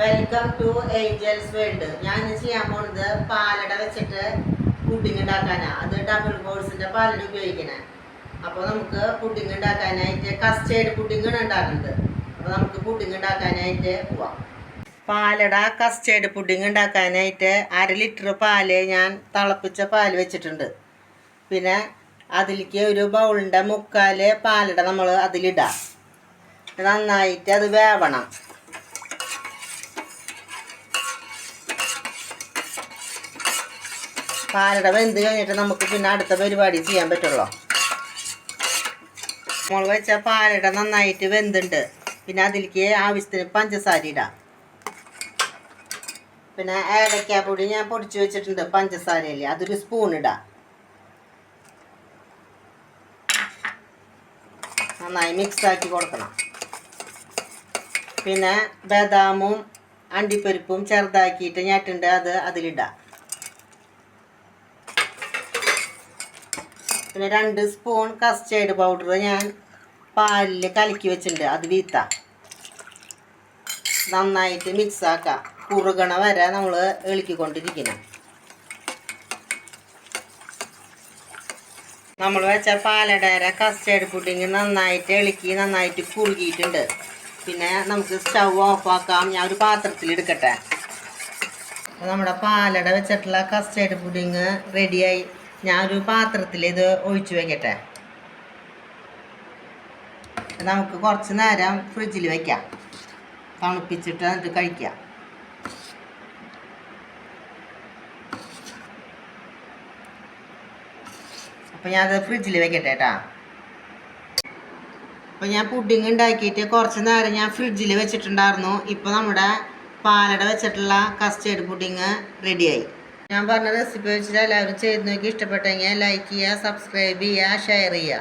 Welcome to Angeles world. ഞാൻ ചെയ്യാൻ പോകുന്നത് പാലട വെച്ചിട്ട് പുഡിംഗ് ഉണ്ടാക്കാനാണ്. അത് ഡബിൾ കോഴ്സിൻ്റെ പാലട ഉപയോഗിക്കണേ. അപ്പോൾ നമുക്ക് പുഡിംഗ് ഉണ്ടാക്കാനായിട്ട് കസ്റ്റേർഡ് പുഡിംഗാണ് ഉണ്ടാക്കുന്നത്. അപ്പോൾ നമുക്ക് പുഡിംഗ് ഉണ്ടാക്കാനായിട്ട് പോവാം. പാലട കസ്റ്റേർഡ് പുഡിംഗ് ഉണ്ടാക്കാനായിട്ട് 1/2 ലിറ്റർ പാല് ഞാൻ തിളപ്പിച്ച പാല് വെച്ചിട്ടുണ്ട്. പിന്നെ അതിലേക്ക് ഒരു ബൗളിൻ്റെ 3/4 പാലട നമ്മൾ അതിലിടാം. നന്നായിട്ട് അത് വേവണം. പാലട വെന്ത് കഴിഞ്ഞിട്ട് നമുക്ക് പിന്നെ അടുത്ത പരിപാടി ചെയ്യാൻ പറ്റുള്ളൂ. നമ്മൾ വെച്ച പാലട നന്നായിട്ട് വെന്തുണ്ട്. പിന്നെ അതിലേക്ക് ആവശ്യത്തിന് പഞ്ചസാര ഇടാം. പിന്നെ ഏലക്കാപ്പൊടി ഞാൻ പൊടിച്ച് വെച്ചിട്ടുണ്ട് പഞ്ചസാരയിൽ, അതൊരു സ്പൂൺ ഇടാം. നന്നായി മിക്സാക്കി കൊടുക്കണം. പിന്നെ ബദാമും അണ്ടിപ്പരിപ്പും ചെറുതാക്കിയിട്ട് ഞെട്ടുണ്ട്, അത് അതിലിടാം. പിന്നെ 2 സ്പൂൺ കസ്റ്റേർഡ് പൗഡർ ഞാൻ പാലിൽ കലക്കി വെച്ചിട്ടുണ്ട്, അത് വീത്താം. നന്നായിട്ട് മിക്സാക്കാം. കുറുകണ വരെ നമ്മൾ ഇളക്കിക്കൊണ്ടിരിക്കണം. നമ്മൾ വെച്ച പാലടയുടെ കസ്റ്റേർഡ് പുഡിങ് നന്നായിട്ട് ഇളക്കി നന്നായിട്ട് കുറുകിയിട്ടുണ്ട്. പിന്നെ നമുക്ക് സ്റ്റൗ ഓഫാക്കാം. ഞാൻ ഒരു പാത്രത്തിൽ എടുക്കട്ടെ. നമ്മുടെ പാലട വെച്ചിട്ടുള്ള കസ്റ്റേർഡ് പുഡിങ് റെഡിയായി. ഞാനൊരു പാത്രത്തിൽ ഇത് ഒഴിച്ചു വയ്ക്കട്ടെ. നമുക്ക് കുറച്ച് നേരം ഫ്രിഡ്ജിൽ വയ്ക്കാം, തണുപ്പിച്ചിട്ട് എന്നിട്ട് കഴിക്കാം. അപ്പോൾ ഞാനത് ഫ്രിഡ്ജിൽ വെക്കട്ടെ കേട്ടോ. അപ്പോൾ ഞാൻ പുഡിങ് ഉണ്ടാക്കിയിട്ട് കുറച്ച് നേരം ഞാൻ ഫ്രിഡ്ജിൽ വെച്ചിട്ടുണ്ടായിരുന്നു. ഇപ്പോൾ നമ്മുടെ പാലട വെച്ചിട്ടുള്ള കസ്റ്റേർഡ് പുഡിങ് റെഡിയായി. ഞാൻ പറഞ്ഞ റെസിപ്പി വെച്ചിട്ട് എല്ലാവരും ചെയ്ത് നോക്കി ഇഷ്ടപ്പെട്ടെങ്കിൽ ലൈക്ക് ചെയ്യുക, സബ്സ്ക്രൈബ് ചെയ്യുക, ഷെയർ ചെയ്യുക.